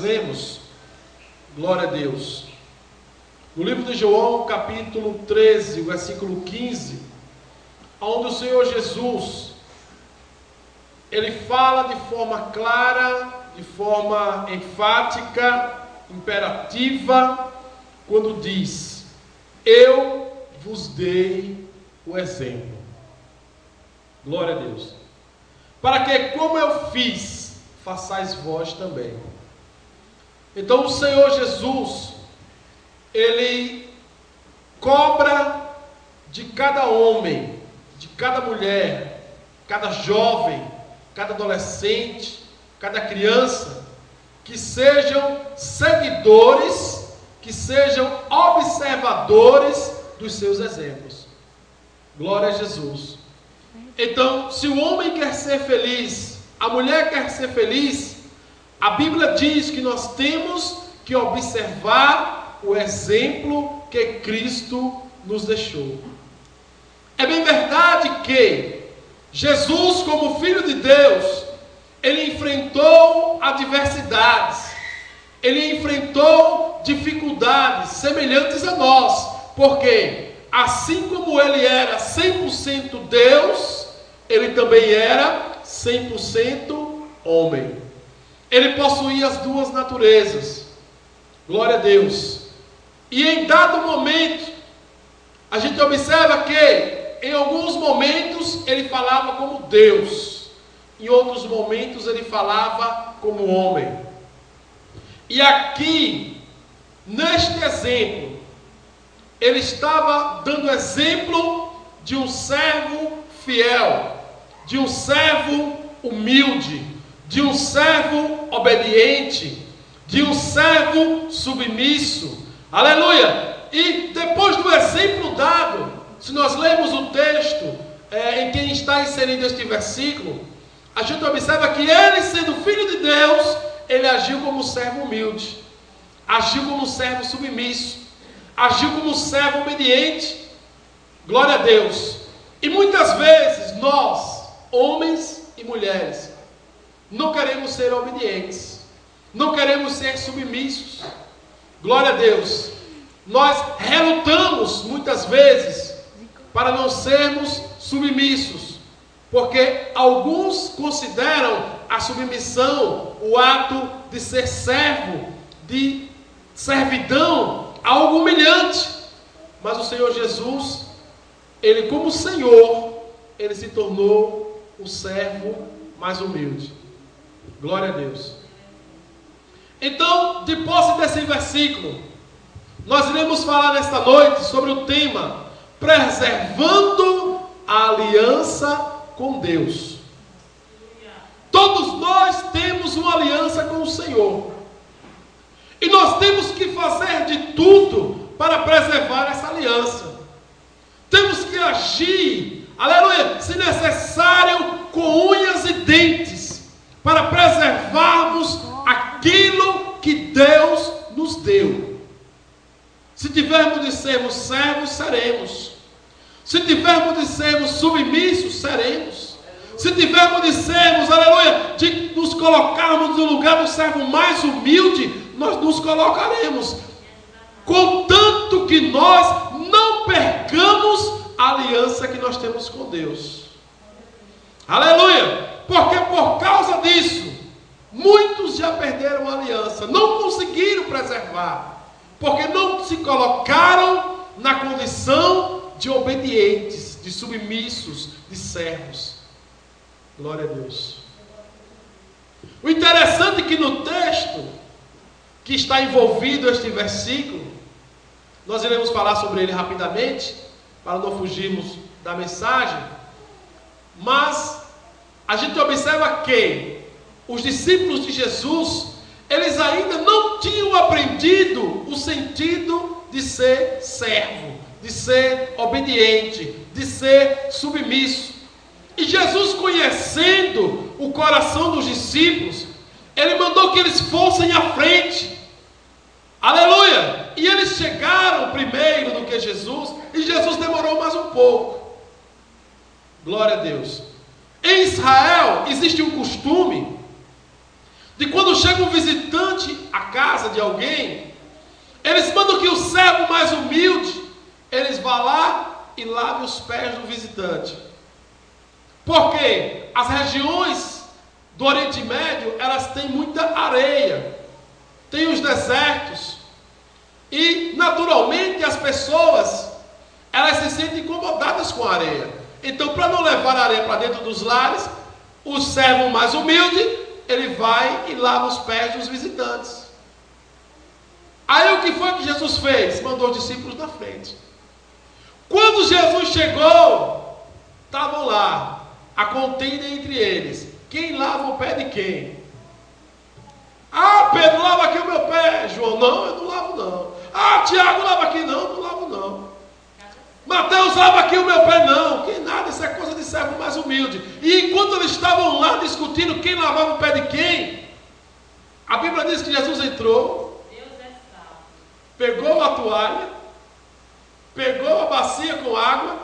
lemos, glória a Deus, no livro de João, capítulo 13, versículo 15, onde o Senhor Jesus, Ele fala de forma clara, de forma enfática, imperativa, quando diz: eu vos dei o exemplo. Glória a Deus. Para que, como eu fiz, façais vós também. Então o Senhor Jesus, Ele cobra de cada homem, de cada mulher, cada jovem, cada adolescente, cada criança, que sejam seguidores, que sejam observadores dos seus exemplos. Glória a Jesus. Então, se o homem quer ser feliz, a mulher quer ser feliz, a Bíblia diz que nós temos que observar o exemplo que Cristo nos deixou. É bem verdade que Jesus, como Filho de Deus, Ele enfrentou adversidades, Ele enfrentou dificuldades semelhantes a nós, porque assim como Ele era 100% Deus, Ele também era 100% homem. Ele possuía as duas naturezas. Glória a Deus. E em dado momento, a gente observa que em alguns momentos Ele falava como Deus, em outros momentos Ele falava como homem. E aqui, neste exemplo, Ele estava dando exemplo de um servo fiel, de um servo humilde, de um servo obediente, de um servo submisso. Aleluia! E depois do exemplo dado, se nós lermos o texto em que está inserido este versículo, a gente observa que ele, sendo filho de Deus, ele agiu como servo humilde, agiu como servo submisso, agiu como servo obediente. Glória a Deus. E muitas vezes nós, homens e mulheres, não queremos ser obedientes, não queremos ser submissos. Glória a Deus. Nós relutamos muitas vezes para não sermos submissos, porque alguns consideram a submissão o ato de ser servo, de servidão, algo humilhante. Mas o Senhor Jesus, Ele como Senhor, Ele se tornou o servo mais humilde. Glória a Deus. Então, de posse desse versículo, nós iremos falar nesta noite sobre o tema preservando a aliança com Deus. Todos nós temos uma aliança com o Senhor, e nós temos que fazer de tudo para preservar essa aliança. Temos que agir, aleluia, se necessário, com unhas e dentes, para preservarmos aquilo que Deus nos deu. Se tivermos de sermos servos, seremos. Se tivermos de sermos submissos, seremos. Se tivermos de sermos, aleluia, de nos colocarmos no lugar do servo mais humilde, nós nos colocaremos. Contanto que nós não percamos a aliança que nós temos com Deus. Aleluia! Porque por causa disso, muitos já perderam a aliança, não conseguiram preservar, porque não se colocaram na condição de obedientes, de submissos, de servos. Glória a Deus. O interessante é que no texto que está envolvido este versículo, nós iremos falar sobre ele rapidamente, para não fugirmos da mensagem, mas a gente observa que os discípulos de Jesus, eles ainda não tinham aprendido o sentido de ser servo, de ser obediente, de ser submisso. E Jesus, conhecendo o coração dos discípulos, Ele mandou que eles fossem à frente. Aleluia! E eles chegaram primeiro do que Jesus, e Jesus demorou mais um pouco. Glória a Deus. Em Israel existe um costume de quando chega um visitante à casa de alguém, eles mandam que o servo mais humilde, eles vá lá e lave os pés do visitante. Porque as regiões do Oriente Médio, elas têm muita areia, tem os desertos, e naturalmente as pessoas, elas se sentem incomodadas com a areia. Então, para não levar a areia para dentro dos lares, o servo mais humilde, ele vai e lava os pés dos visitantes. Aí o que foi que Jesus fez? Mandou os discípulos na frente. Quando Jesus chegou, estavam lá, a contenda entre eles. Quem lava o pé de quem? Ah, Pedro, lava aqui o meu pé. João, não, eu não lavo não. Ah, Tiago, lava aqui, não lavo não. Mateus, lava aqui o meu pé, não. Que nada, isso é coisa de servo mais humilde. E enquanto eles estavam lá discutindo quem lavava o pé de quem, a Bíblia diz que Jesus entrou, pegou a toalha, pegou a bacia com água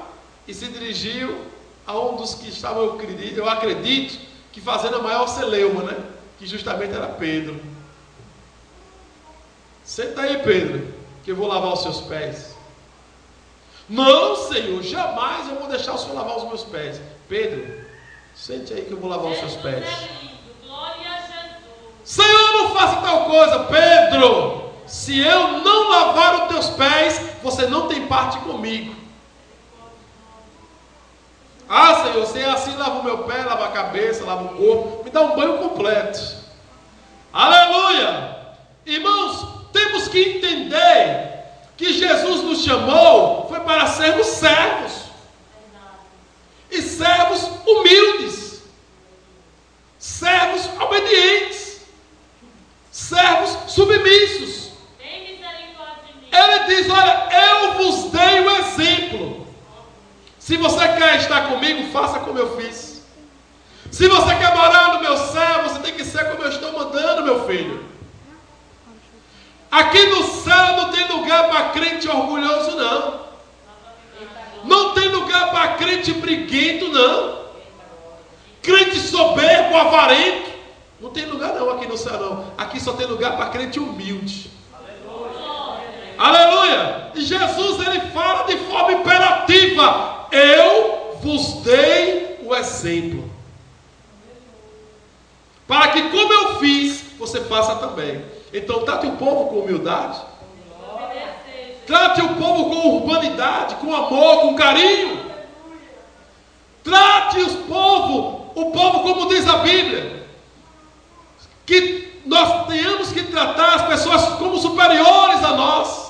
e se dirigiu a um dos que estavam, eu acredito, que fazendo a maior celeuma, né? Que justamente era Pedro. Senta aí, Pedro, que eu vou lavar os seus pés. Não, Senhor, jamais eu vou deixar o Senhor lavar os meus pés. Pedro, sente aí que eu vou lavar os seus pés. Senhor, não faça tal coisa. Pedro, se eu não lavar os teus pés, você não tem parte comigo. Ah, Senhor, se é assim, lava o meu pé, lava a cabeça, lava o corpo, me dá um banho completo. Aleluia! Irmãos, temos que entender que Jesus nos chamou foi para sermos servos. E servos humildes. Servos obedientes. Servos submissos. Ele diz, olha, eu vos dei o exemplo. Se você quer estar comigo, faça como eu fiz. Se você quer morar no meu céu, você tem que ser como eu estou mandando, meu filho. Aqui no céu não tem lugar para crente orgulhoso, não. Não tem lugar para crente briguento, não. Crente soberbo, avarento. Não tem lugar não aqui no céu, não. Aqui só tem lugar para crente humilde. Aleluia! E Jesus, ele fala de forma imperativa. Eu vos dei o exemplo. Para que como eu fiz, você faça também. Então trate o povo com humildade. Trate o povo com urbanidade, com amor, com carinho. Trate o povo como diz a Bíblia. Que nós tenhamos que tratar as pessoas como superiores a nós.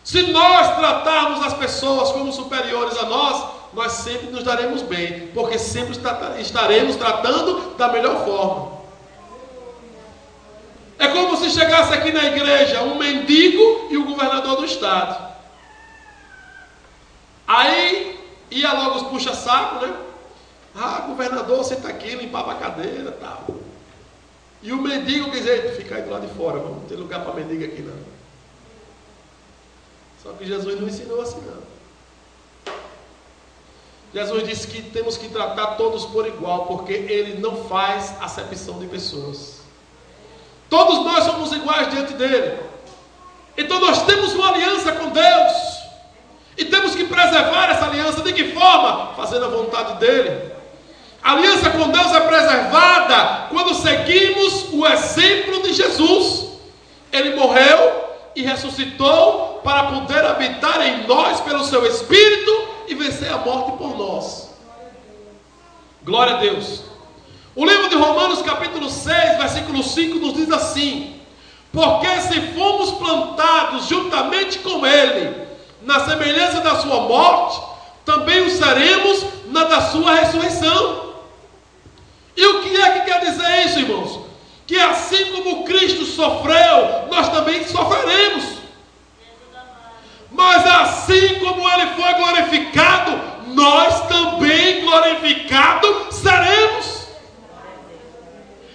Se nós tratarmos as pessoas como superiores a nós, nós sempre nos daremos bem, porque sempre estaremos tratando da melhor forma. É como se chegasse aqui na igreja um mendigo e o governador do estado. Aí ia logo os puxa-saco, né? Ah, governador, senta aqui, limpava a cadeira e tal. E o mendigo quer dizer, fica aí do lado de fora, não tem lugar para mendigo aqui não. Só que Jesus não ensinou assim não. Jesus disse que temos que tratar todos por igual, porque Ele não faz acepção de pessoas. Todos nós somos iguais diante dEle. Então nós temos uma aliança com Deus. E temos que preservar essa aliança. De que forma? Fazendo a vontade dEle. A aliança com Deus é preservada quando seguimos o exemplo de Jesus. Ele morreu e ressuscitou para poder habitar em nós pelo seu Espírito e vencer a morte por nós. Glória a Deus. O livro de Romanos capítulo 6, versículo 5 nos diz assim: porque se fomos plantados juntamente com Ele na semelhança da sua morte, também o seremos na da sua ressurreição. E o que é que quer dizer isso, irmãos? Que assim como Cristo sofreu, nós também sofreremos. Mas assim como Ele foi glorificado, nós também glorificados seremos.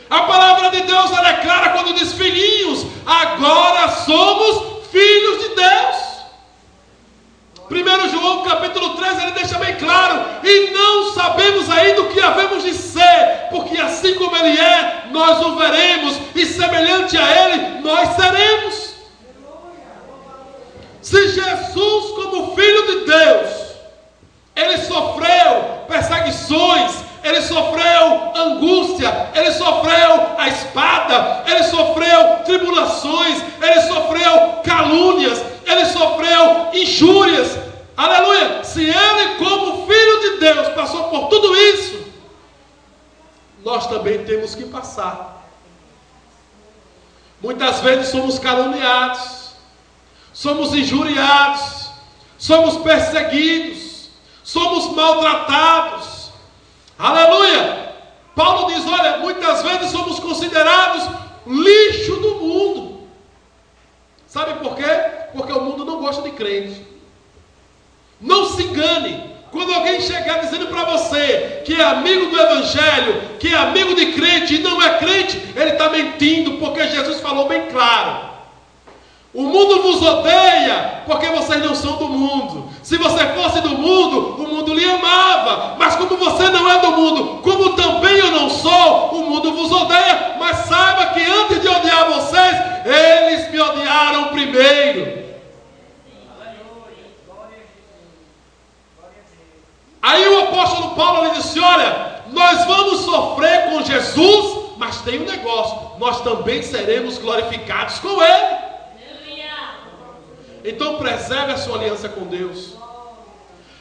A palavra de Deus ela é clara quando diz: filhinhos, agora somos filhos de Deus. 1 João capítulo 3 ele deixa bem claro: e não sabemos ainda o que havemos de ser, porque assim como Ele é, nós nós o veremos e semelhante a Ele nós seremos. Se Jesus, como Filho de Deus, Ele sofreu perseguições, Ele sofreu angústia, Ele sofreu a espada, Ele sofreu tribulações, Ele sofreu calúnias, Ele sofreu injúrias. Aleluia! Se Ele, como Filho de Deus, passou por tudo isso, nós também temos que passar. Muitas vezes somos caluniados, somos injuriados, somos perseguidos, somos maltratados. Aleluia! Paulo diz, olha, muitas vezes somos considerados lixo do mundo. Sabe por quê? Porque o mundo não gosta de crente. Não se engane. Quando alguém chegar dizendo para você que é amigo do Evangelho, que é amigo de crente e não é crente, ele está mentindo, porque Jesus falou bem claro. O mundo vos odeia porque vocês não são do mundo. Se você fosse do mundo, o mundo lhe amava. Mas como você não é do mundo, como também eu não sou, o mundo vos odeia. Mas saiba que antes de odiar vocês, eles me odiaram primeiro. Aí o apóstolo Paulo lhe disse, olha, nós vamos sofrer com Jesus, mas tem um negócio, nós também seremos glorificados com Ele. Então preserve a sua aliança com Deus.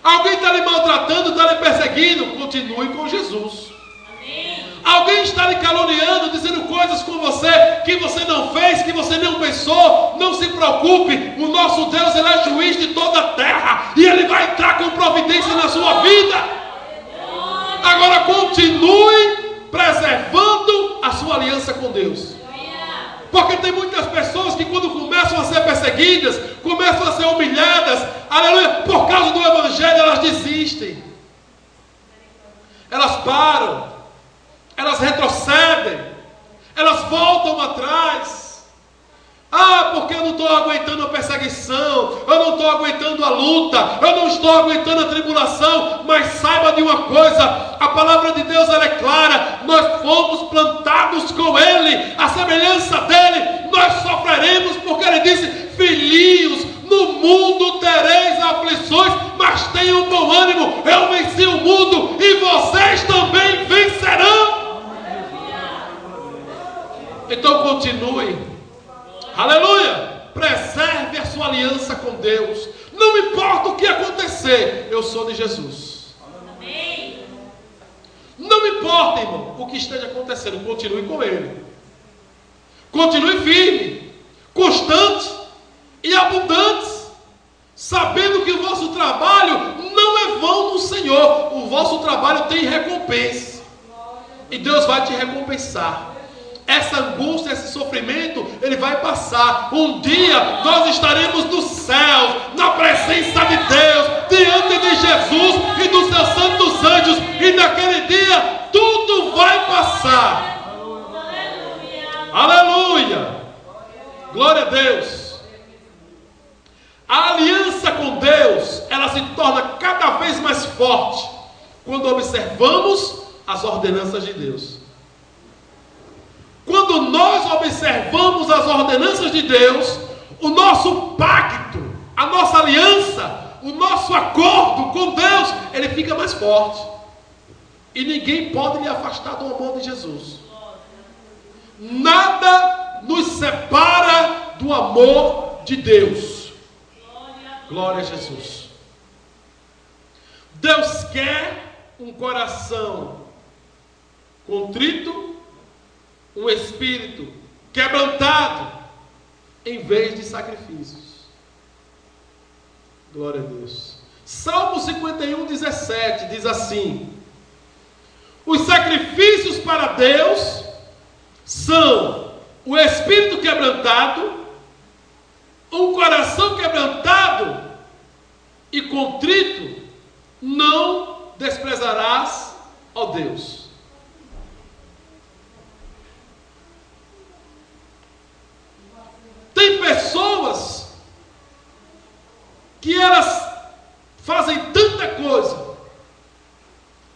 Alguém está lhe maltratando, está lhe perseguindo, continue com Jesus. Amém. Alguém está lhe caluniando, dizendo coisas com você que você não fez, que você não pensou, não se preocupe, o nosso Deus, Ele é juiz de toda a terra, e Ele vai entrar com providência na sua vida. Agora continue preservando a sua aliança com Deus. Porque tem muitas pessoas que quando começam a ser perseguidas, começam a ser humilhadas, aleluia, por causa do Evangelho, elas desistem. Elas param. Elas retrocedem. Elas voltam atrás. Ah, porque eu não estou aguentando a perseguição, eu não estou aguentando a luta, eu não estou aguentando a tribulação. Mas saiba de uma coisa, a palavra de Deus ela é clara, nós fomos plantados com Ele, a semelhança dEle, nós sofreremos, porque Ele disse, filhinhos, no mundo tereis aflições, mas tenham bom ânimo, eu venci o mundo e vocês também vencerão. Então continue. Aleluia! Preserve a sua aliança com Deus. Não importa o que acontecer, eu sou de Jesus. Amém. Não importa, irmão, o que esteja acontecendo, continue com Ele. Continue firme, constante e abundante, sabendo que o vosso trabalho não é vão no Senhor. O vosso trabalho tem recompensa. E Deus vai te recompensar. Essa angústia, esse sofrimento, ele vai passar. Um dia nós estaremos no céu, na presença de Deus, diante de Jesus e dos seus santos anjos. E naquele dia tudo vai passar. Aleluia! Glória a Deus. A aliança com Deus, ela se torna cada vez mais forte quando observamos as ordenanças de Deus. Quando nós observamos as ordenanças de Deus, o nosso pacto, a nossa aliança, o nosso acordo com Deus, ele fica mais forte. E ninguém pode lhe afastar do amor de Jesus. Nada nos separa do amor de Deus. Glória a Jesus. Deus quer um coração contrito, um espírito quebrantado, em vez de sacrifícios. Glória a Deus. Salmo 51, 17 diz assim: os sacrifícios para Deus são o espírito quebrantado, um coração quebrantado e contrito, não desprezarás, ó Deus. Tem pessoas que elas fazem tanta coisa,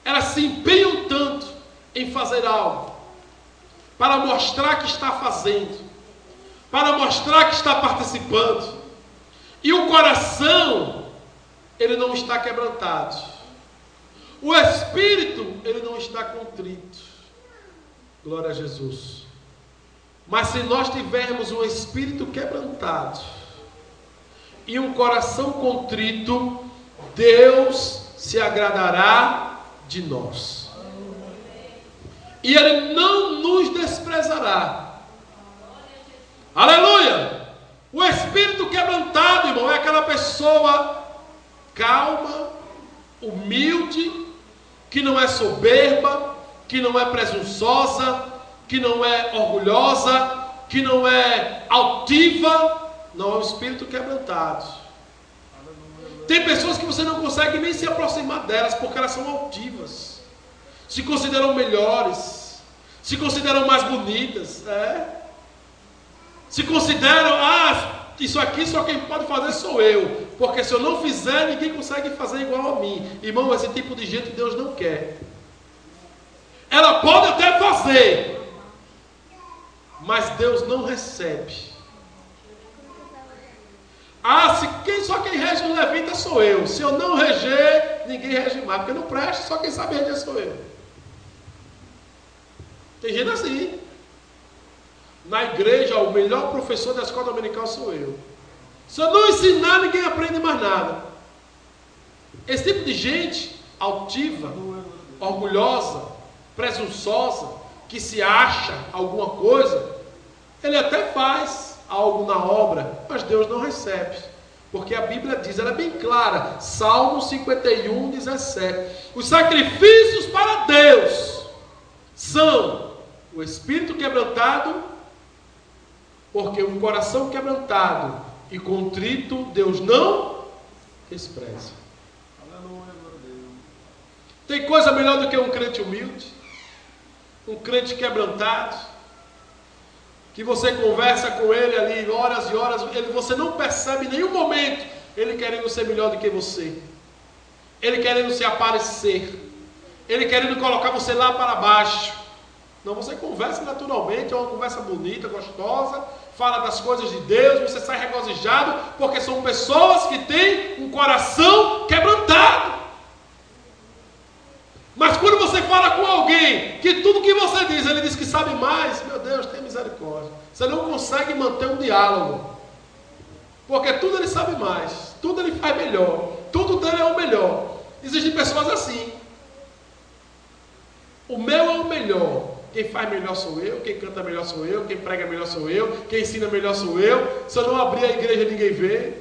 elas se empenham tanto em fazer algo, para mostrar que está fazendo, para mostrar que está participando. E o coração, ele não está quebrantado. O espírito, ele não está contrito. Glória a Jesus. Mas se nós tivermos um espírito quebrantado e um coração contrito, Deus se agradará de nós. E Ele não nos desprezará. Aleluia! O espírito quebrantado, irmão, é aquela pessoa calma, humilde, que não é soberba, que não é presunçosa, que não é orgulhosa, que não é altiva. Não, é um espírito quebrantado. Tem pessoas que você não consegue nem se aproximar delas, porque elas são altivas, se consideram melhores, se consideram mais bonitas, se consideram, isso aqui só quem pode fazer sou eu, porque se eu não fizer, ninguém consegue fazer igual a mim. Irmão, esse tipo de gente Deus não quer. Ela pode até fazer, mas Deus não recebe. Só quem rege o levita sou eu. Se eu não reger, ninguém rege mais, porque não presta, só quem sabe reger sou eu. Tem gente assim. Na igreja, o melhor professor da escola dominical sou eu. Se eu não ensinar, ninguém aprende mais nada. Esse tipo de gente altiva, orgulhosa, presunçosa, que se acha alguma coisa, ele até faz algo na obra, mas Deus não recebe. Porque a Bíblia diz, ela é bem clara, Salmo 51, 17. Os sacrifícios para Deus são o espírito quebrantado, porque um coração quebrantado e contrito Deus não despreza. Tem coisa melhor do que um crente humilde, um crente quebrantado, que você conversa com ele ali horas e horas, você não percebe em nenhum momento ele querendo ser melhor do que você, ele querendo se aparecer, ele querendo colocar você lá para baixo. Não, você conversa naturalmente, é uma conversa bonita, gostosa, fala das coisas de Deus, você sai regozijado, porque são pessoas que têm um coração quebrantado. Mas quando você fala com alguém que tudo que você diz, ele diz que sabe mais, meu Deus, tem misericórdia. Você não consegue manter um diálogo, porque tudo ele sabe mais, tudo ele faz melhor, tudo dele é o melhor. Existem pessoas assim. O meu é o melhor. Quem faz melhor sou eu, quem canta melhor sou eu, quem prega melhor sou eu, quem ensina melhor sou eu. Se eu não abrir a igreja, ninguém vê.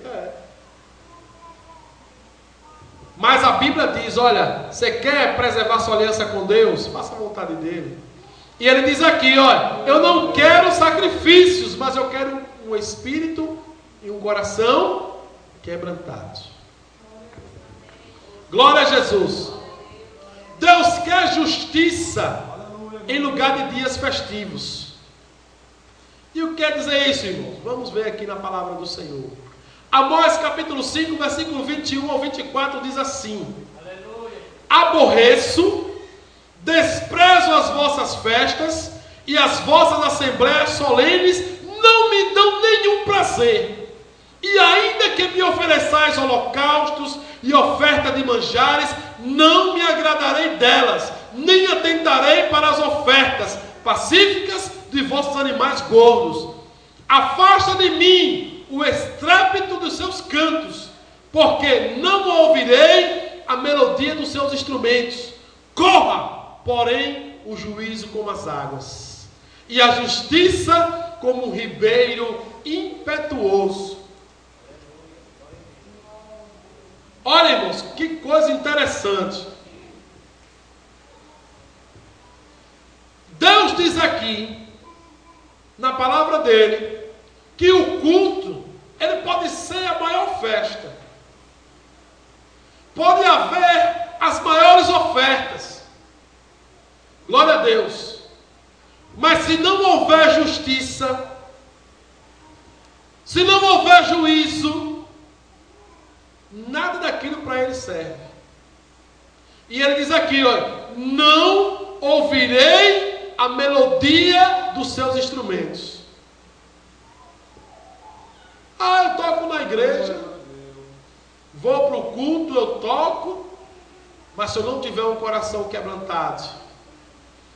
Mas a Bíblia diz, olha, você quer preservar sua aliança com Deus? Faça a vontade dele. E ele diz aqui, olha, eu não quero sacrifícios, mas eu quero um espírito e um coração quebrantados. Glória a Jesus. Deus quer justiça em lugar de dias festivos. E o que quer dizer isso, irmãos? Vamos ver aqui na palavra do Senhor. Amós capítulo 5, versículo 21 ao 24 diz assim: aborreço, desprezo as vossas festas, e as vossas assembleias solenes não me dão nenhum prazer. E ainda que me ofereçais holocaustos e oferta de manjares, não me agradarei delas, nem atentarei para as ofertas pacíficas de vossos animais gordos. Afasta de mim o estrépito dos seus cantos, porque não ouvirei a melodia dos seus instrumentos. Corra, porém, o juízo como as águas, e a justiça como um ribeiro impetuoso. Olha, irmãos, que coisa interessante. Deus diz aqui, na palavra dele, que o culto, ele pode ser a maior festa. Pode haver as maiores ofertas. Glória a Deus. Mas se não houver justiça, se não houver juízo, nada daquilo para ele serve. E ele diz aqui, olha, não ouvirei a melodia dos seus instrumentos. Eu toco na igreja, vou para o culto, eu toco, mas se eu não tiver um coração quebrantado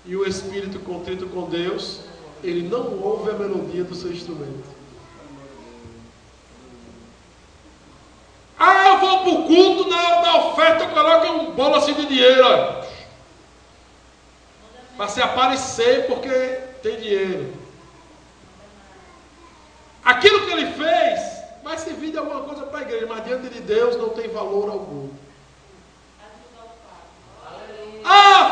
e o espírito contrito com Deus, ele não ouve a melodia do seu instrumento. Eu vou para o culto, na oferta coloca um bolo assim de dinheiro, para se aparecer porque tem dinheiro. Aquilo que ele fez vai servir de alguma coisa para a igreja, mas diante de Deus não tem valor algum.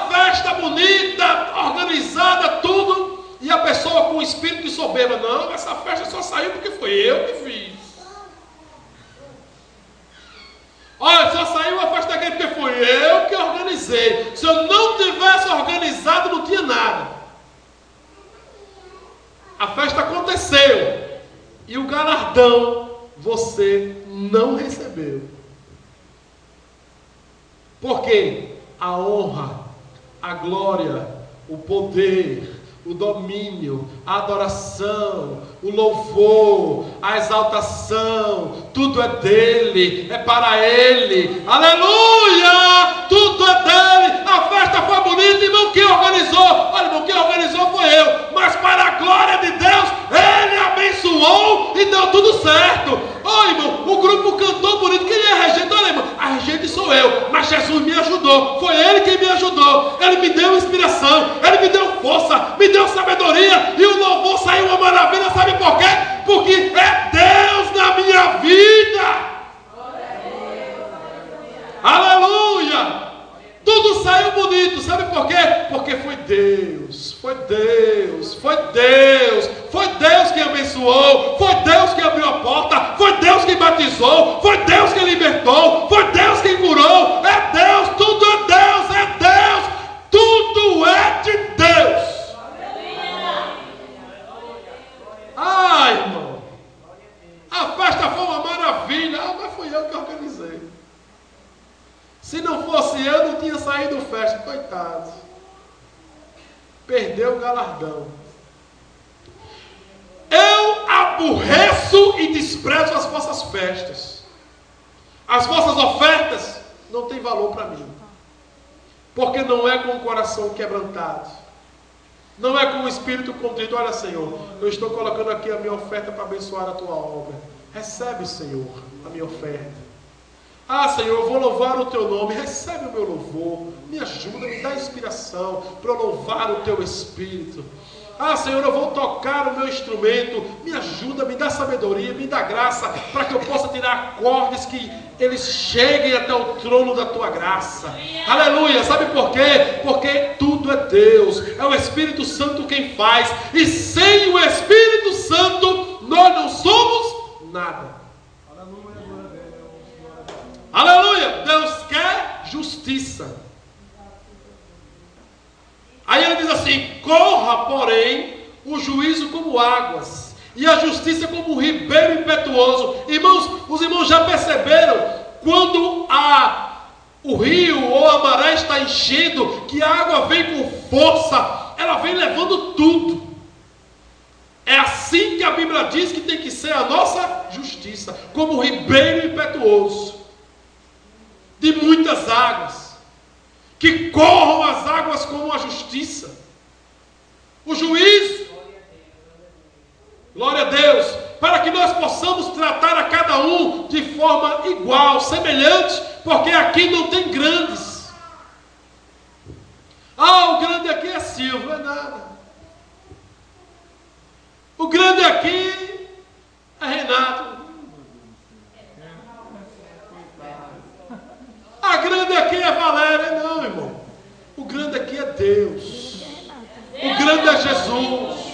Festa bonita, organizada, tudo, e a pessoa com espírito de soberba, não, essa festa só saiu porque foi eu que fiz. Olha, só saiu a festa daqui porque foi eu que organizei. Se eu não tivesse organizado, não tinha nada. A festa aconteceu e o galardão você não recebeu. Por quê? A honra, a glória, o poder, o domínio, a adoração, o louvor, a exaltação, tudo é dele, é para ele, aleluia, tudo é dele. A festa foi bonita, irmão, quem organizou? Olha, irmão, quem organizou foi eu, mas para a glória de Deus, ele abençoou e deu tudo certo. Irmão, o grupo cantou bonito, quem é a regente? Olha, irmão, a regente sou eu, mas Jesus me ajudou, foi ele quem me ajudou, ele me deu inspiração, ele me deu força, me deu sabedoria, e o louvor saiu uma maravilha, sabe por quê? Porque é Deus na minha vida. Aleluia! Tudo saiu bonito, sabe por quê? Porque foi Deus, foi Deus, foi Deus, foi Deus que abençoou, foi Deus que abriu a porta, foi Deus que batizou, foi Deus que libertou, foi Deus que curou, é Deus, tudo é Deus, tudo é de Deus. Irmão, a festa foi uma maravilha, mas fui eu que organizei. Se não fosse eu, não tinha saído festa, coitado. Perdeu o galardão. Eu aborreço e desprezo as vossas festas. As vossas ofertas não têm valor para mim. Porque não é com o coração quebrantado. Não é com o espírito contrito. Olha, Senhor, eu estou colocando aqui a minha oferta para abençoar a tua obra. Recebe, Senhor, a minha oferta. Senhor, eu vou louvar o teu nome. Recebe o meu louvor. Me ajuda, me dá inspiração para louvar o teu espírito. Senhor, eu vou tocar o meu instrumento. Me ajuda, me dá sabedoria, me dá graça para que eu possa tirar acordes que eles cheguem até o trono da tua graça. Aleluia, sabe por quê? Porque tudo é Deus, é o Espírito Santo quem faz, e sem o Espírito Santo nós não somos nada. Aleluia, Deus quer justiça. Aí ele diz assim: corra, porém, o juízo como águas, e a justiça como um ribeiro impetuoso. Irmãos, os irmãos já perceberam, quando o rio ou a maré está enchendo, que a água vem com força, ela vem levando tudo. É assim que a Bíblia diz que tem que ser a nossa justiça, como um ribeiro impetuoso, de muitas águas, que corram as águas como a justiça, o juízo. Glória a Deus, para que nós possamos tratar a cada um de forma igual, semelhante, porque aqui não tem grandes. O grande aqui é Silvio, não é nada. O grande aqui é Renato. A grande aqui é Valéria. Não, irmão. O grande aqui é Deus. O grande é Jesus.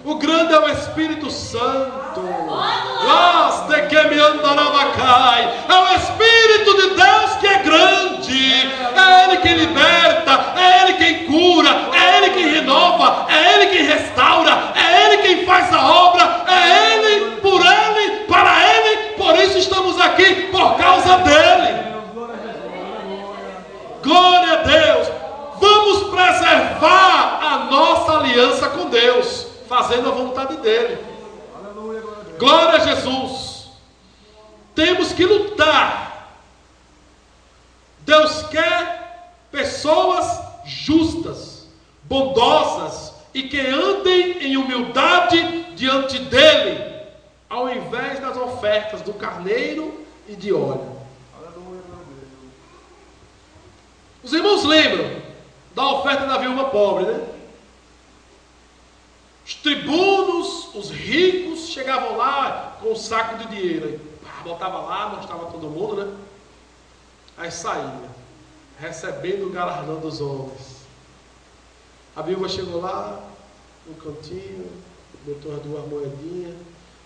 O grande é o Espírito Santo. É o Espírito de Deus que é grande. É Ele quem liberta. É Ele quem cura. É Ele quem renova. É Ele quem restaura. É Ele quem faz a obra. É Ele, por Ele, para Ele. Por isso estamos aqui, por causa dEle. Glória a Deus. Vamos preservar a nossa aliança com Deus. fazendo a vontade dele. Glória a Jesus. Temos que lutar. Deus quer pessoas justas, bondosas e que andem em humildade diante dele, ao invés das ofertas do carneiro e de óleo. Os irmãos lembram da oferta da viúva pobre, né? Os tribunos, os ricos chegavam lá com um saco de dinheiro, aí, botava lá, mostrava todo mundo, né? Aí saía, recebendo o galardão dos homens. A viúva chegou lá, no cantinho, botou as 2 moedinhas.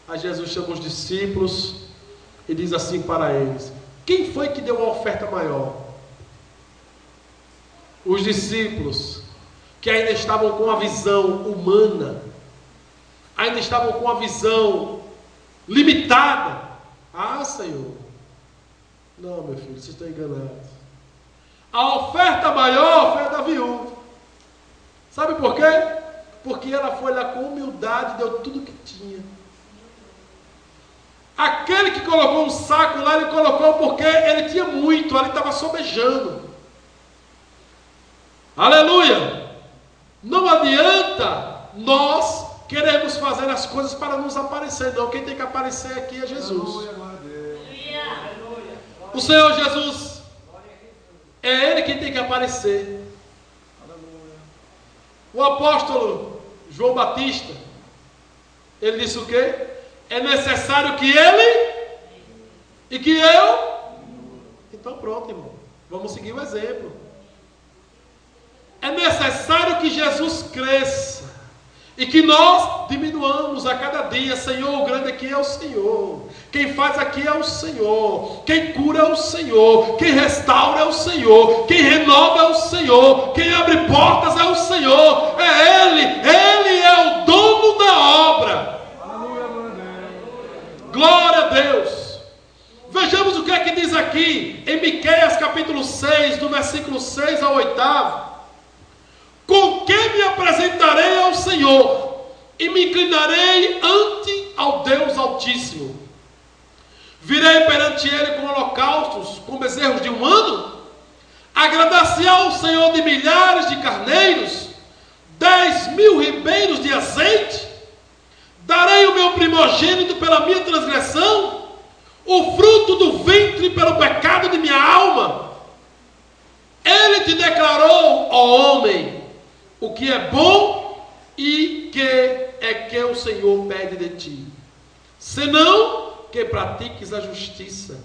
Aí Jesus chama os discípulos e diz assim para eles: quem foi que deu uma oferta maior? Os discípulos, que ainda estavam com a visão humana, ainda estavam com a visão limitada. Ah, Senhor, não, meu filho, vocês estão enganados. A oferta maior foi a da viúva. Sabe por quê? Porque ela foi lá com humildade e deu tudo que tinha. Aquele que colocou um saco lá, ele colocou porque ele tinha muito, ele estava sobejando. Aleluia! Não adianta nós queremos fazer as coisas para nos aparecer, não. Quem tem que aparecer aqui é Jesus. O Senhor Jesus, é Ele quem tem que aparecer. O apóstolo João Batista, ele disse o quê? É necessário que Ele e que eu. Então pronto, irmão, vamos seguir o exemplo. É necessário que Jesus cresça e que nós diminuamos a cada dia. Senhor, o grande aqui é o Senhor. Quem faz aqui é o Senhor. Quem cura é o Senhor. Quem restaura é o Senhor. Quem renova é o Senhor. Quem abre portas é o Senhor. É Ele. Ele é o dono da obra. Glória a Deus. Vejamos o que é que diz aqui em Miqueias capítulo 6, do versículo 6 ao 8. Com que me apresentarei ao Senhor e me inclinarei ante ao Deus Altíssimo? Virei perante Ele com holocaustos, com bezerros de 1 ano? Agradar-se-á o Senhor de milhares de carneiros, 10.000 ribeiros de azeite? Darei o meu primogênito pela minha transgressão, o fruto do ventre pelo pecado de minha alma? Ele te declarou, ó homem, o que é bom e que o Senhor pede de ti, senão que pratiques a justiça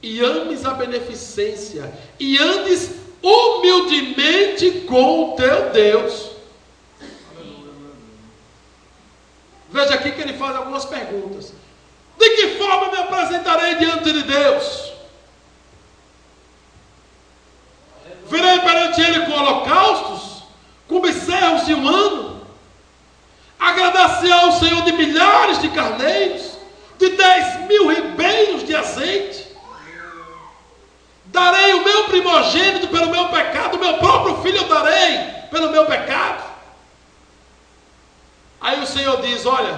e ames a beneficência e andes humildemente com o teu Deus. Veja aqui que ele faz algumas perguntas. De que forma me apresentarei diante de Deus? Virei perante Ele com holocaustos, com bezerros de 1 ano? Agradar-se-á o Senhor de milhares de carneiros, de 10.000 ribeiros de azeite? Darei o meu primogênito pelo meu pecado, o meu próprio filho eu darei pelo meu pecado? Aí o Senhor diz, olha,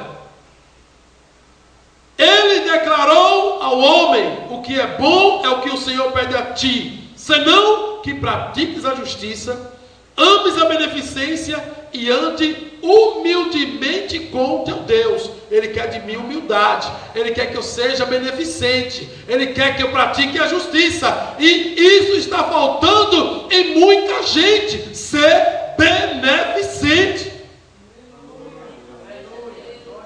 Ele declarou ao homem, o que é bom é o que o Senhor pede a ti, senão que pratiques a justiça, ames a beneficência e ande humildemente com o teu Deus. Ele quer de mim humildade, Ele quer que eu seja beneficente, Ele quer que eu pratique a justiça, e isso está faltando em muita gente, ser beneficente.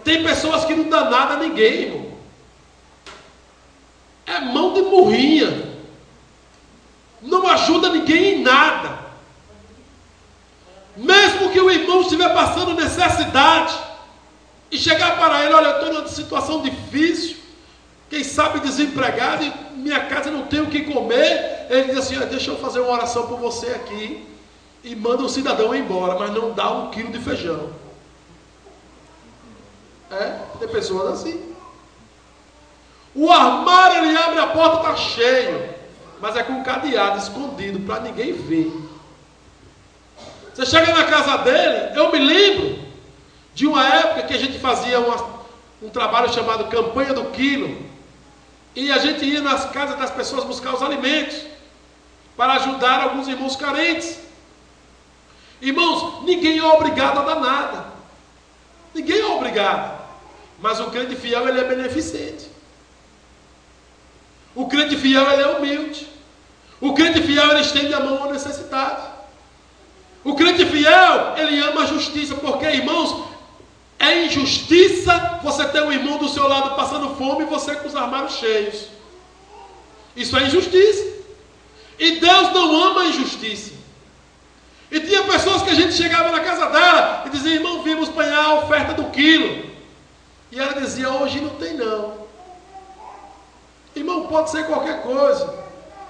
Tem pessoas que não dão nada a ninguém, irmão. É mão de murrinha, não ajuda ninguém em nada. Mesmo que o irmão estiver passando necessidade e chegar para ele, olha, eu estou numa situação difícil, quem sabe desempregado, e minha casa não tem o que comer, ele diz assim, deixa eu fazer uma oração por você aqui, e manda o cidadão embora, mas não dá 1 quilo de feijão. Tem pessoas assim. O armário, ele abre a porta, está cheio, mas é com cadeado escondido para ninguém ver. Você chega na casa dele, eu me lembro de uma época que a gente fazia um trabalho chamado Campanha do Quilo, e a gente ia nas casas das pessoas buscar os alimentos, para ajudar alguns irmãos carentes. Irmãos, ninguém é obrigado a dar nada. Ninguém é obrigado. Mas o crente fiel, ele é beneficente. O crente fiel, ele é humilde. O crente fiel, ele estende a mão ao necessitado. O crente fiel, ele ama a justiça, porque, irmãos, é injustiça você ter um irmão do seu lado passando fome e você com os armários cheios. Isso é injustiça. E Deus não ama a injustiça. E tinha pessoas que a gente chegava na casa dela e dizia: irmão, vimos apanhar a oferta do quilo. E ela dizia: hoje não tem não. Irmão, pode ser qualquer coisa.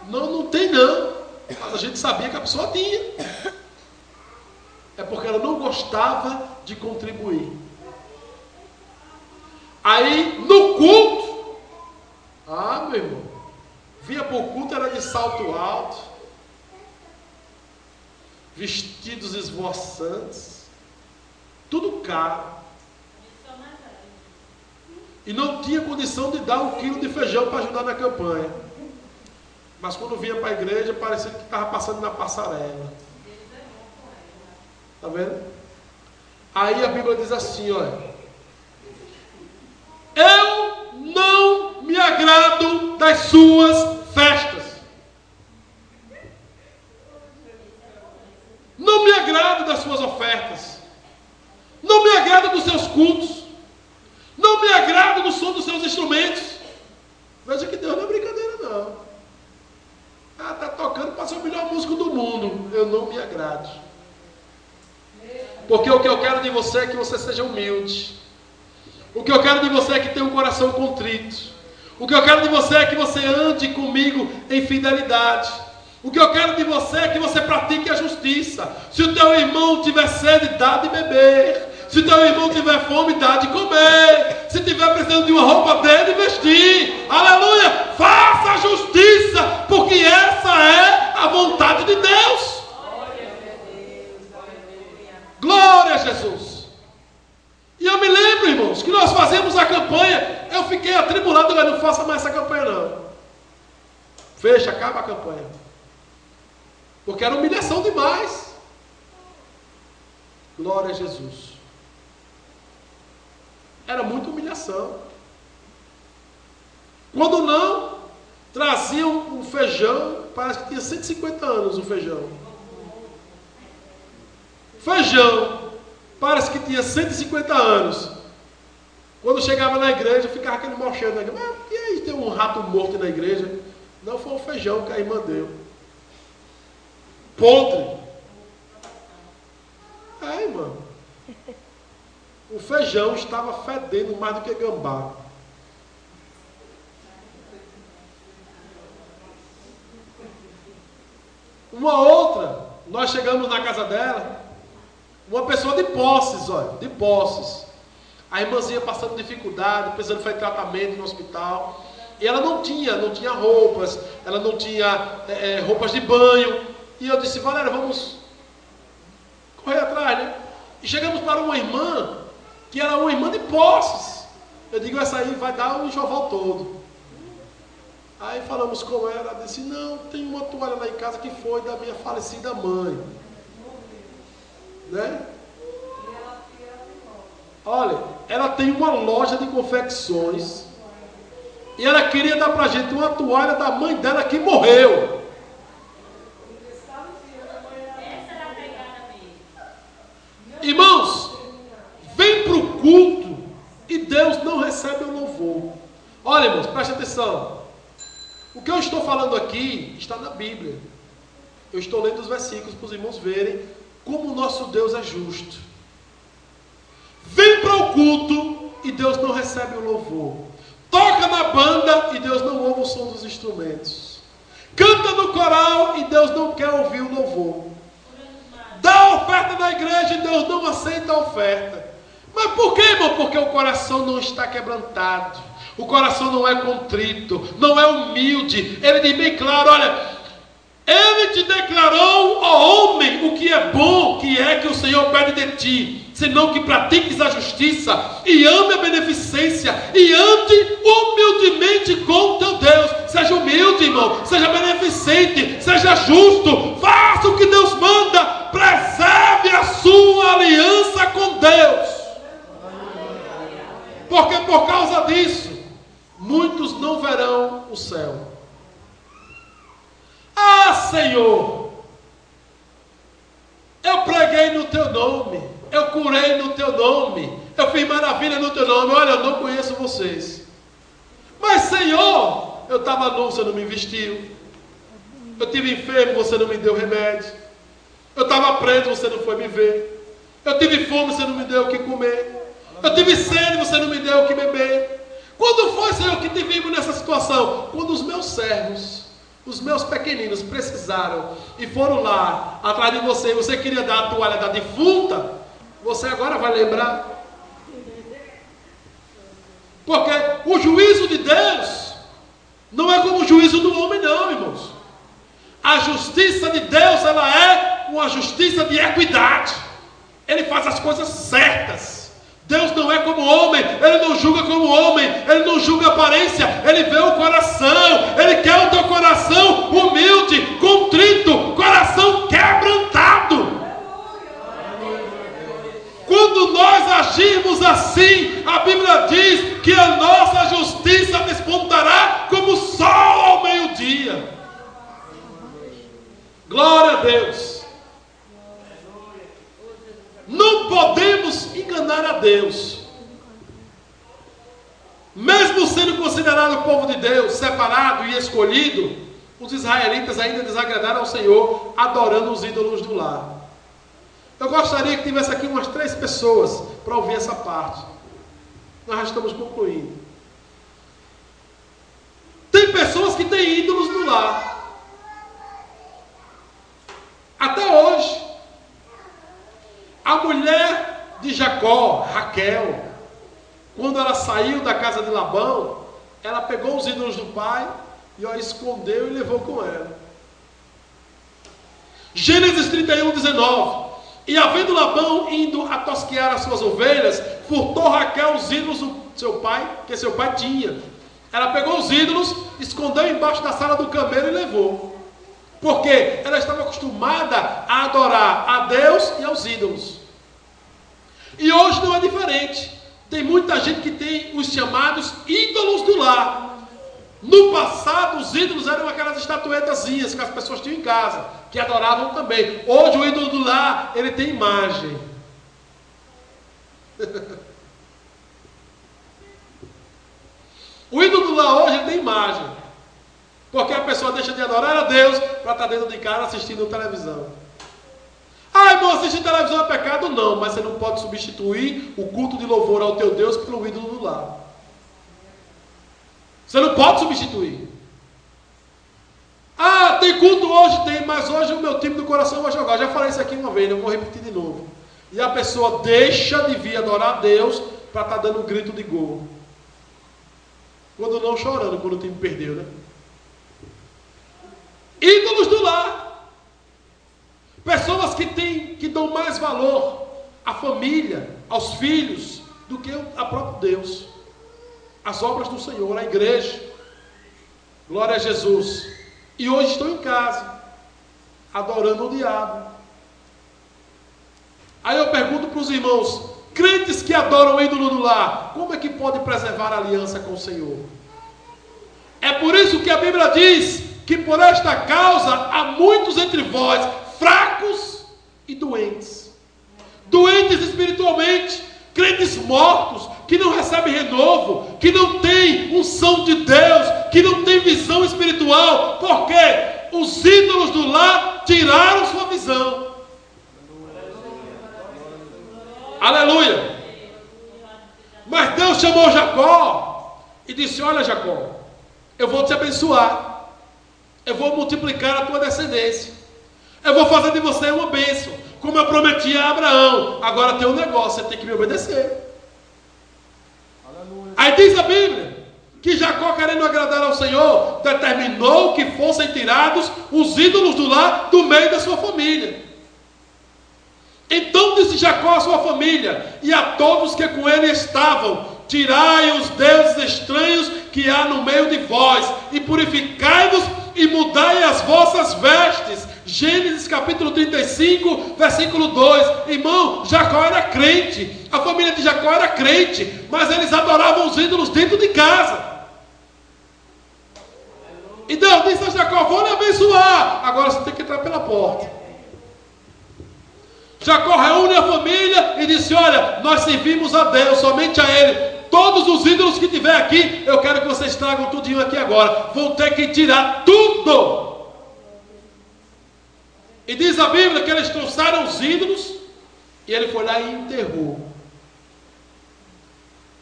Não, não tem não. Mas a gente sabia que a pessoa tinha. É porque ela não gostava de contribuir. Aí, no culto, meu irmão, vinha para o culto, era de salto alto, vestidos esvoaçantes, tudo caro. E não tinha condição de dar 1 quilo de feijão para ajudar na campanha. Mas quando vinha para a igreja, parecia que estava passando na passarela. Está vendo? Aí a Bíblia diz assim, olha: eu não me agrado das suas festas. Não me agrado das suas ofertas. Não me agrado dos seus cultos. Não me agrado do som dos seus instrumentos. Veja que Deus não é brincadeira não. Está tocando para ser o melhor músico do mundo. Eu não me agrado. Porque o que eu quero de você é que você seja humilde. O que eu quero de você é que tenha um coração contrito. O que eu quero de você é que você ande comigo em fidelidade. O que eu quero de você é que você pratique a justiça. Se o teu irmão tiver sede, dá de beber. Se o teu irmão tiver fome, dá de comer. Se tiver precisando de uma roupa, dê de vestir. Aleluia! Faça a justiça, porque essa é a vontade de Deus. Glória a Jesus. E eu me lembro, irmãos, que nós fazemos a campanha. Eu fiquei atribulado, não faça mais essa campanha não. Fecha, acaba a campanha. Porque era humilhação demais. Glória a Jesus. Era muita humilhação. Quando não, traziam um feijão, parece que tinha 150 anos o feijão. Feijão, parece que tinha 150 anos. Quando chegava na igreja, ficava aquele mau cheiro na igreja. Mas e aí tem um rato morto na igreja? Não, foi o feijão que a irmã deu. Podre. Irmão. O feijão estava fedendo mais do que gambá. Uma outra, nós chegamos na casa dela, uma pessoa de posses, olha, de posses. A irmãzinha passando dificuldade, precisando fazer tratamento no hospital. E ela não tinha roupas, ela não tinha roupas de banho. E eu disse: Valéria, vamos correr atrás, né? E chegamos para uma irmã, que era uma irmã de posses. Eu digo: essa aí vai dar um enxoval todo. Aí falamos com ela, ela disse: não, tem uma toalha lá em casa que foi da minha falecida mãe. Né? Olha, ela tem uma loja de confecções e ela queria dar para a gente uma toalha da mãe dela que morreu. Irmãos, vem para o culto e Deus não recebe o louvor. Olha, irmãos, preste atenção. O que eu estou falando aqui está na Bíblia. Eu estou lendo os versículos para os irmãos verem como o nosso Deus é justo. Vem para o culto e Deus não recebe o louvor. Toca na banda e Deus não ouve o som dos instrumentos. Canta no coral e Deus não quer ouvir o louvor. Dá a oferta na igreja e Deus não aceita a oferta. Mas por quê, irmão? Porque o coração não está quebrantado. O coração não é contrito, não é humilde. Ele diz bem claro: olha, Ele te declarou, ó homem, o que é bom, que é que o Senhor pede de ti. senão que pratiques a justiça e ame a beneficência e ande humildemente com teu Deus. Seja humilde, irmão, seja beneficente, seja justo, faça o que Deus manda, preserve a sua aliança com Deus, porque por causa disso muitos não verão o céu. Ah, Senhor, eu preguei no teu nome, eu curei no teu nome, eu fiz maravilha no teu nome. Olha, eu não conheço vocês, mas Senhor, eu estava nu, você não me vestiu. Eu estive enfermo, você não me deu remédio. Eu estava preso, você não foi me ver. Eu tive fome, você não me deu o que comer. Eu tive sede, você não me deu o que beber. Quando foi, Senhor, que te vimos nessa situação? Quando os meus servos, os meus pequeninos precisaram e foram lá atrás de você, você queria dar a toalha da defunta, você agora vai lembrar. Porque o juízo de Deus não é como o juízo do homem, não, irmãos. A justiça de Deus, ela é uma justiça de equidade. Ele faz as coisas certas. Deus não é como homem, Ele não julga como homem, Ele não julga a aparência, Ele vê o coração. Ele quer o teu coração humilde, contrito, coração quebrantado. Quando nós agirmos assim, a Bíblia diz que a nossa justiça despontará como o sol ao meio-dia. Glória a Deus. Não podemos enganar a Deus. Mesmo sendo considerado o povo de Deus, separado e escolhido, os israelitas ainda desagradaram ao Senhor, adorando os ídolos do lar. Eu gostaria que tivesse aqui umas 3 pessoas para ouvir essa parte. Nós já estamos concluindo. Tem pessoas que têm ídolos no lar. Até hoje. A mulher de Jacó, Raquel, quando ela saiu da casa de Labão, ela pegou os ídolos do pai e escondeu e levou com ela. Gênesis 31, 19. E havendo Labão indo a tosquear as suas ovelhas, furtou Raquel os ídolos do seu pai, que seu pai tinha. Ela pegou os ídolos, escondeu embaixo da sala do camelo e levou. Porque ela estava acostumada a adorar a Deus e aos ídolos. E hoje não é diferente. Tem muita gente que tem os chamados ídolos do lar. No passado, os ídolos eram aquelas estatuetazinhas que as pessoas tinham em casa, que adoravam também. Hoje o ídolo do lar, ele tem imagem. O ídolo do lar hoje, ele tem imagem. Porque a pessoa deixa de adorar a Deus para estar dentro de casa assistindo televisão. Ah, irmão, assistir televisão é pecado? Não, mas você não pode substituir o culto de louvor ao teu Deus pelo ídolo do lar. Você não pode substituir. Ah, tem culto hoje? Tem, mas hoje o meu time do coração vai jogar. Eu já falei isso aqui uma vez, eu vou repetir de novo. E a pessoa deixa de vir adorar a Deus para estar dando um grito de gol. Quando não chorando, quando o time perdeu, né? Ídolos do lar. Pessoas que dão mais valor à família, aos filhos, do que a próprio Deus. As obras do Senhor, a igreja. Glória a Jesus. E hoje estão em casa, adorando o diabo. Aí eu pergunto para os irmãos, crentes que adoram o ídolo do lar, como é que pode preservar a aliança com o Senhor? É por isso que a Bíblia diz que por esta causa há muitos entre vós fracos e doentes. Doentes espiritualmente, crentes mortos, que não recebem renovo, que não têm unção de Deus, que não têm visão espiritual, porque os ídolos do lar tiraram sua visão. Aleluia! Mas Deus chamou Jacó e disse: olha, Jacó, eu vou te abençoar, eu vou multiplicar a tua descendência, eu vou fazer de você uma bênção, como eu prometi a Abraão. Agora tem um negócio, você tem que me obedecer. Aleluia. Aí diz a Bíblia que Jacó, querendo agradar ao Senhor, determinou que fossem tirados os ídolos do lar do meio da sua família. Então disse Jacó à sua família e a todos que com ele estavam: tirai os deuses estranhos que há no meio de vós, e purificai-vos e mudai as vossas vestes. Gênesis capítulo 35, versículo 2. Irmão, Jacó era crente, a família de Jacó era crente, mas eles adoravam os ídolos dentro de casa. E Deus disse a Jacó: vou lhe abençoar, agora você tem que entrar pela porta. Jacó reúne a família e disse: olha, nós servimos a Deus, somente a Ele. Todos os ídolos que tiver aqui, eu quero que vocês tragam tudinho aqui agora. Vão ter que tirar tudo. E diz a Bíblia que eles trouxeram os ídolos e ele foi lá e enterrou.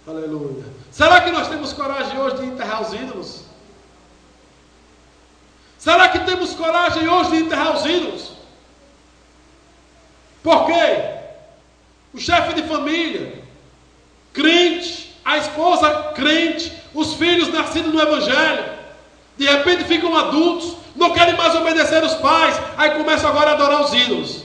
Aleluia. Será que nós temos coragem hoje de enterrar os ídolos? Será que temos coragem hoje de enterrar os ídolos? Por quê? O chefe de família, crente, a esposa crente, os filhos nascidos no Evangelho, de repente ficam adultos, não querem mais obedecer os pais, aí começam agora a adorar os ídolos,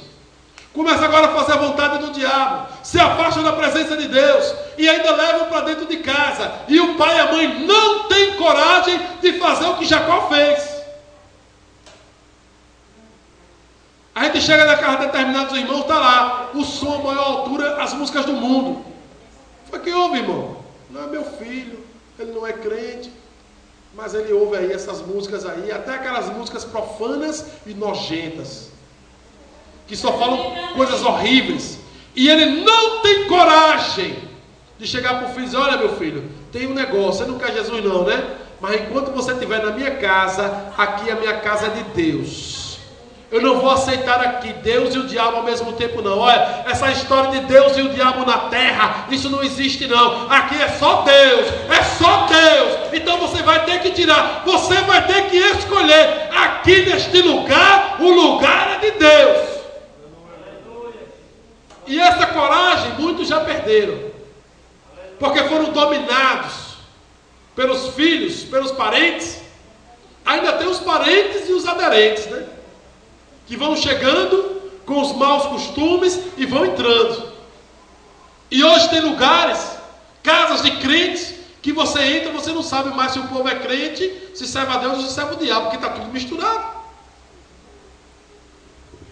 começam agora a fazer a vontade do diabo, se afastam da presença de Deus, e ainda levam para dentro de casa, e o pai e a mãe não têm coragem de fazer o que Jacó fez. A gente chega na casa de determinados irmãos, está lá, o som a maior altura, as músicas do mundo. Foi que houve, irmão? Não é meu filho, ele não é crente, mas ele ouve aí essas músicas aí, até aquelas músicas profanas e nojentas, que só falam coisas horríveis, e ele não tem coragem de chegar para o filho e dizer: olha, meu filho, tem um negócio, você não quer Jesus não, né? Mas enquanto você estiver na minha casa, aqui a minha casa é de Deus. Eu não vou aceitar aqui Deus e o diabo ao mesmo tempo não. Olha, essa história de Deus e o diabo na terra, isso não existe não. Aqui é só Deus, é só Deus. Então você vai ter que tirar, você vai ter que escolher. Aqui neste lugar, o lugar é de Deus. E essa coragem muitos já perderam, porque foram dominados pelos filhos, pelos parentes. Ainda tem os parentes e os aderentes, né? Que vão chegando com os maus costumes e vão entrando. E hoje tem lugares, casas de crentes, que você entra, você não sabe mais se o povo é crente, se serve a Deus ou se serve o diabo, porque está tudo misturado.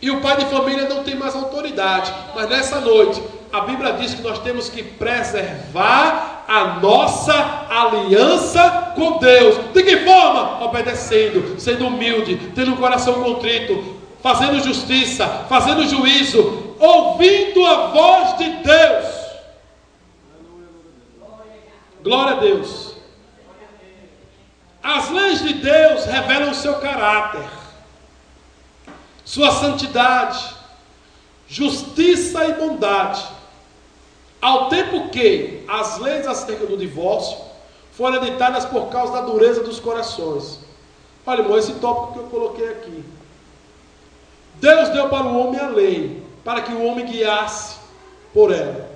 E o pai de família não tem mais autoridade. Mas nessa noite, a Bíblia diz que nós temos que preservar a nossa aliança com Deus. De que forma? Obedecendo, sendo humilde, tendo um coração contrito, fazendo justiça, fazendo juízo, ouvindo a voz de Deus. Glória a Deus. As leis de Deus revelam o seu caráter, sua santidade, justiça e bondade, ao tempo que as leis acerca do divórcio foram editadas por causa da dureza dos corações. Olha, irmão, esse tópico que eu coloquei aqui. Deus deu para o homem a lei, para que o homem guiasse por ela.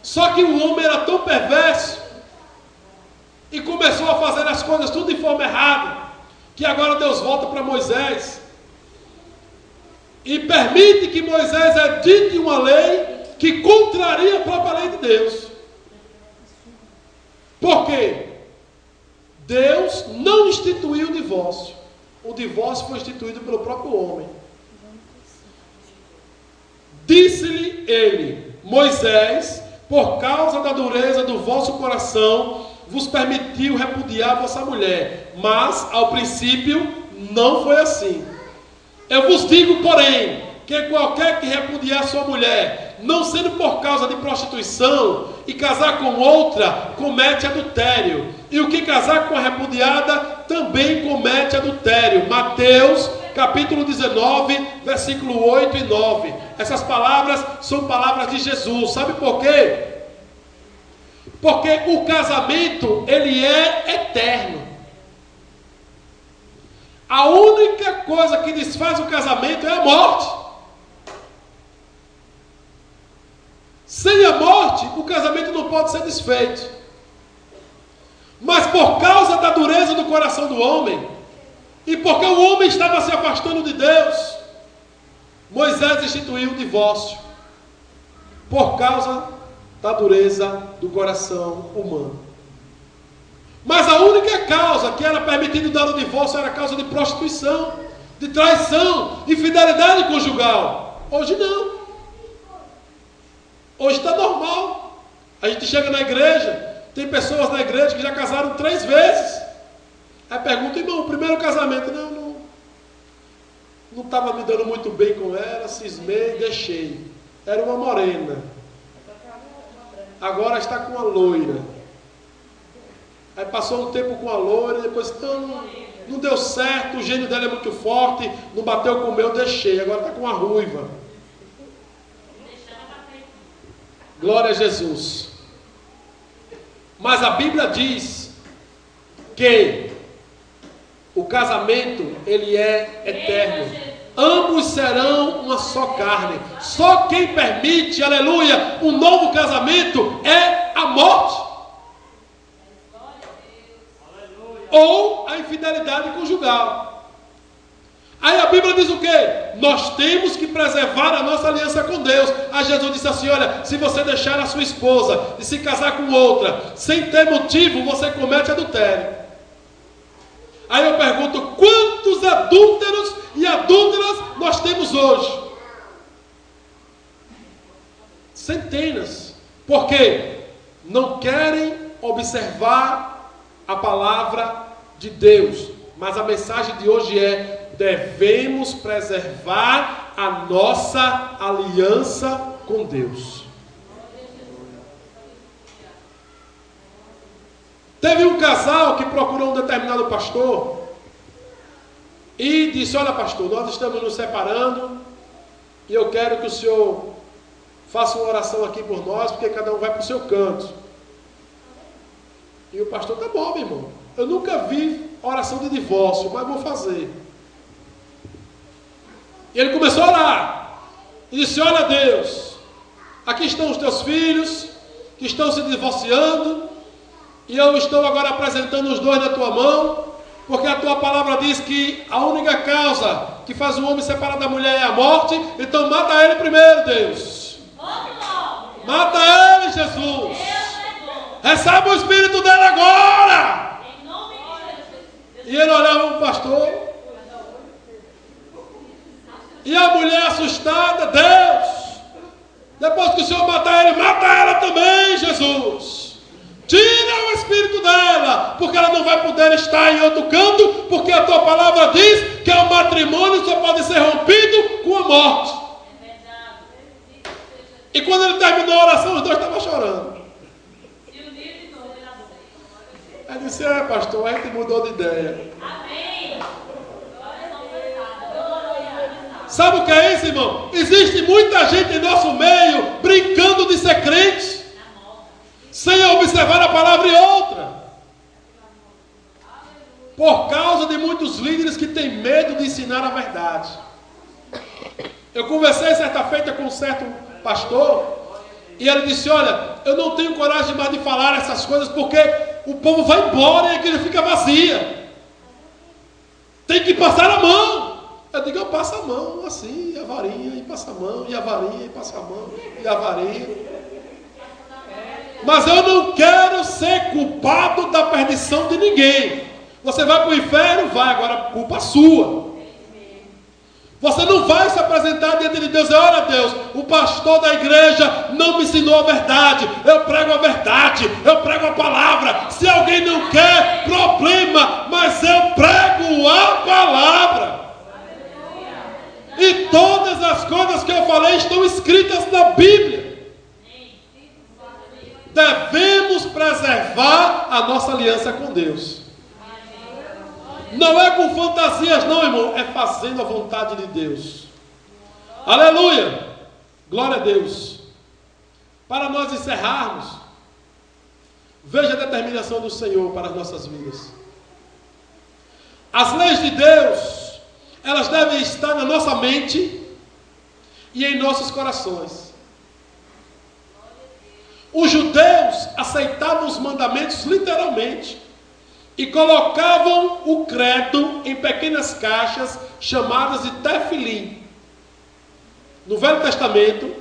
Só que o homem era tão perverso e começou a fazer as coisas tudo de forma errada, que agora Deus volta para Moisés e permite que Moisés edite uma lei que contraria a própria lei de Deus. Por quê? Deus não instituiu o divórcio. O divórcio foi instituído pelo próprio homem. Disse-lhe ele: Moisés, por causa da dureza do vosso coração, vos permitiu repudiar vossa mulher. Mas, ao princípio, não foi assim. Eu vos digo, porém, que qualquer que repudiar sua mulher, não sendo por causa de prostituição, e casar com outra, comete adultério. E o que casar com a repudiada, também comete adultério. Mateus, capítulo 19, versículo 8 e 9. Essas palavras são palavras de Jesus. Sabe por quê? Porque o casamento, ele é eterno. A única coisa que desfaz o casamento é a morte. Sem a morte, o casamento não pode ser desfeito. Mas por causa da dureza do coração do homem, e porque o homem estava se afastando de Deus, Moisés instituiu o divórcio por causa da dureza do coração humano. Mas a única causa que era permitido dar o divórcio era a causa de prostituição, de traição, infidelidade conjugal. Hoje não. Hoje está normal. A gente chega na igreja, tem pessoas na igreja que já casaram 3 vezes. Aí pergunta, irmão, o primeiro casamento, não estava me dando muito bem com ela, cismei, deixei. Era uma morena. Agora está com uma loira. Aí passou um tempo com a loira, depois não deu certo, o gênio dela é muito forte, não bateu com o meu, deixei. Agora está com uma ruiva. Glória a Jesus. Mas a Bíblia diz que o casamento, ele é eterno. Ambos serão uma só carne. Só quem permite, aleluia, um novo casamento é a morte. Ou a infidelidade conjugal. Aí a Bíblia diz o quê? Nós temos que preservar a nossa aliança com Deus. Aí Jesus disse assim, olha, se você deixar a sua esposa e se casar com outra, sem ter motivo, você comete adultério. Aí eu pergunto, quantos adúlteros e adúlteras nós temos hoje? Centenas. Por quê? Não querem observar a palavra de Deus. Mas a mensagem de hoje é: devemos preservar a nossa aliança com Deus. Teve um casal que procurou um determinado pastor e disse, olha pastor, nós estamos nos separando e eu quero que o senhor faça uma oração aqui por nós, porque cada um vai para o seu canto. E o pastor, tá bom, meu irmão, eu nunca vi oração de divórcio, mas vou fazer. E ele começou a orar e disse, olha Deus, aqui estão os teus filhos que estão se divorciando, e eu estou agora apresentando os dois na tua mão, porque a tua palavra diz que a única causa que faz o homem separar da mulher é a morte. Então mata ele primeiro, Deus. Mata ele, Jesus. Recebe o espírito dele agora. E ele olhava para o pastor, e a mulher assustada, Deus, depois que o Senhor matar ele, mata ela também, Jesus. Tira o espírito dela, porque ela não vai poder estar em outro canto, porque a tua palavra diz que o matrimônio só pode ser rompido com a morte. E quando ele terminou a oração, os dois estavam chorando. Ele disse, pastor, a gente mudou de ideia. Sabe o que é isso, irmão? Existe muita gente em nosso meio brincando de ser crente, sem observar a palavra e outra, por causa de muitos líderes que têm medo de ensinar a verdade. Eu conversei certa feita com um certo pastor, e ele disse, olha, eu não tenho coragem mais de falar essas coisas, porque o povo vai embora e a igreja fica vazia. Tem que passar a mão. Eu digo, eu passo a mão assim, e a varinha, e passa a mão, e a varinha, e passa a mão, e a varinha. Mas eu não quero ser culpado da perdição de ninguém. Você vai para o inferno? Vai, agora culpa sua. Você não vai se apresentar diante de Deus e olha Deus, o pastor da igreja não me ensinou a verdade. Eu prego a verdade, eu prego a palavra. Se alguém não quer, problema, mas eu prego a palavra. E todas as coisas que eu falei estão escritas na Bíblia. Devemos preservar a nossa aliança com Deus. Não é com fantasias não, irmão, é fazendo a vontade de Deus. Aleluia, glória a Deus. Para nós encerrarmos, veja a determinação do Senhor para as nossas vidas. As leis de Deus, elas devem estar na nossa mente e em nossos corações. Os judeus aceitavam os mandamentos literalmente e colocavam o credo em pequenas caixas chamadas de tefilim. No Velho Testamento,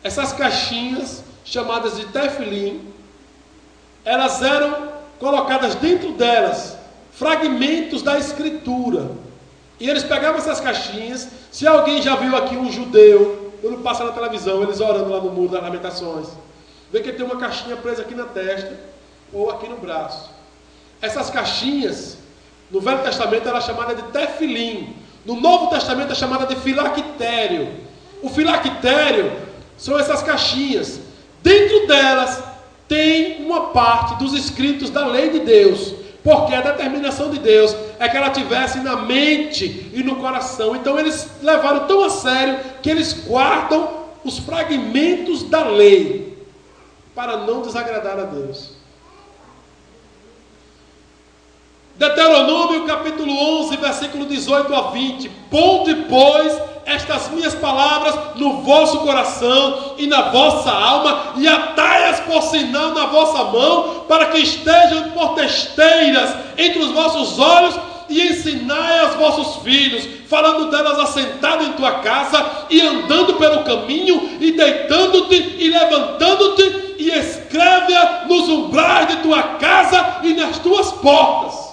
essas caixinhas, chamadas de tefilim, elas eram colocadas dentro delas fragmentos da Escritura. E eles pegavam essas caixinhas. Se alguém já viu aqui um judeu, quando passa na televisão, eles orando lá no Muro das Lamentações, vê que ele tem uma caixinha presa aqui na testa ou aqui no braço. Essas caixinhas, no Velho Testamento, era chamada de tefilim. No Novo Testamento é chamada de filactério. O filactério são essas caixinhas. Dentro delas tem uma parte dos escritos da lei de Deus, porque a determinação de Deus é que ela tivesse na mente e no coração. Então eles levaram tão a sério que eles guardam os fragmentos da lei para não desagradar a Deus. Deuteronômio capítulo 11, versículo 18 a 20. Ponde, pois, estas minhas palavras no vosso coração e na vossa alma, e atai-as por sinal na vossa mão, para que estejam por testeiras entre os vossos olhos, e ensinai aos vossos filhos, falando delas assentado em tua casa, e andando pelo caminho, e deitando-te, e levantando-te, e escreve-a nos umbrais de tua casa e nas tuas portas.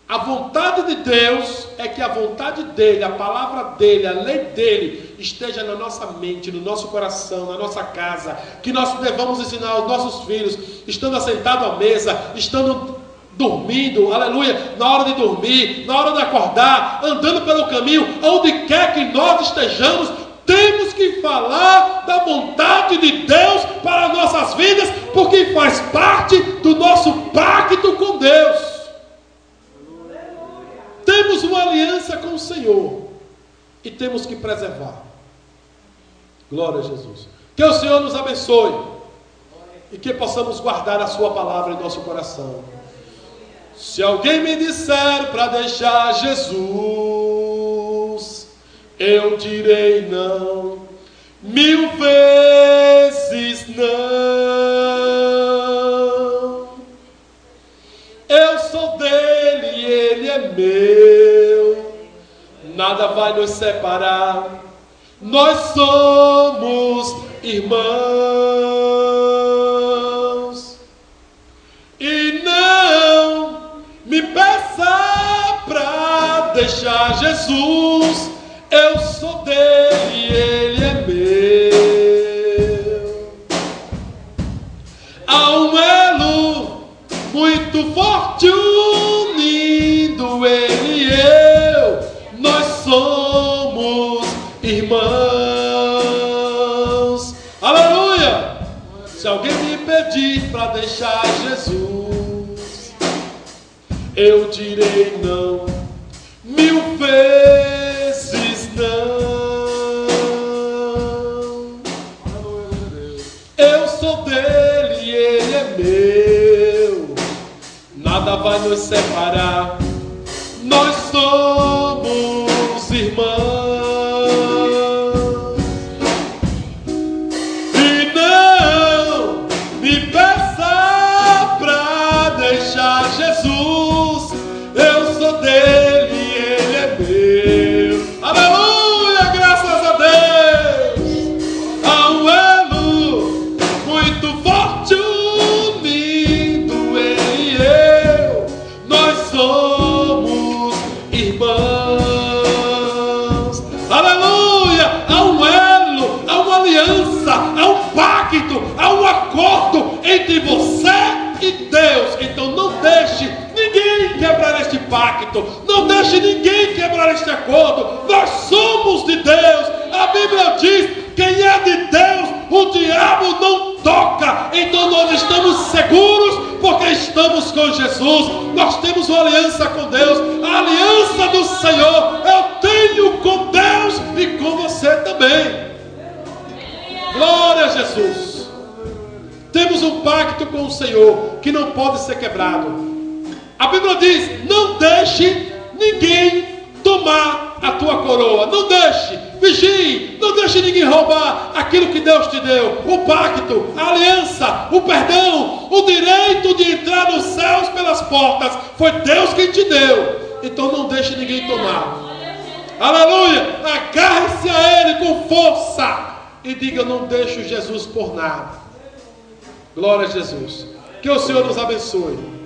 A vontade de Deus é que a vontade dele, a palavra dele, a lei dele esteja na nossa mente, no nosso coração, na nossa casa, que nós devamos ensinar aos nossos filhos, estando assentado à mesa, estando dormindo, aleluia, na hora de dormir, na hora de acordar, andando pelo caminho, onde quer que nós estejamos, temos que falar da vontade de Deus para nossas vidas, porque faz parte do nosso pacto com Deus. Temos uma aliança com o Senhor e temos que preservar. Glória a Jesus. Que o Senhor nos abençoe e que possamos guardar a sua palavra em nosso coração. Se alguém me disser para deixar Jesus, eu direi não, 1000 vezes não. Eu sou dele e ele é meu, nada vai nos separar, nós somos irmãos. E não me peça pra deixar Jesus, eu sou dele e ele é meu. Há um elo muito forte unindo ele e eu, nós somos irmãos. Aleluia! Se alguém me pedir para deixar Jesus, eu direi não, 1000 vezes não. Eu sou dele e ele é meu, nada vai nos separar, nós somos irmãos. E não me peça pra deixar Jesus, eu sou dele e ele é meu. Aleluia, graças a Deus. Há um elo muito forte unindo ele e eu, nós somos irmãos. Aleluia! Há um elo, há uma aliança, há um pacto, há um acordo entre você e Deus. Então não deixe ninguém quebrar este pacto, não deixe ninguém quebrar este acordo. Nós somos de Deus. A Bíblia diz: quem é de Deus, o diabo não toca. Então nós estamos seguros porque estamos com Jesus. Nós temos uma aliança com Deus, a aliança do Senhor eu tenho com Deus e com você também. Glória a Jesus. Temos um pacto com o Senhor que não pode ser quebrado. A Bíblia diz: não deixe ninguém tomar a tua coroa. Não deixe, vigie, não deixe ninguém roubar aquilo que Deus te deu. O pacto, a aliança, o perdão, o direito de entrar nos céus pelas portas, foi Deus quem te deu. Então não deixe ninguém tomar. Aleluia! Agarre-se a Ele com força e diga: eu não deixo Jesus por nada. Glória a Jesus. Que o Senhor nos abençoe.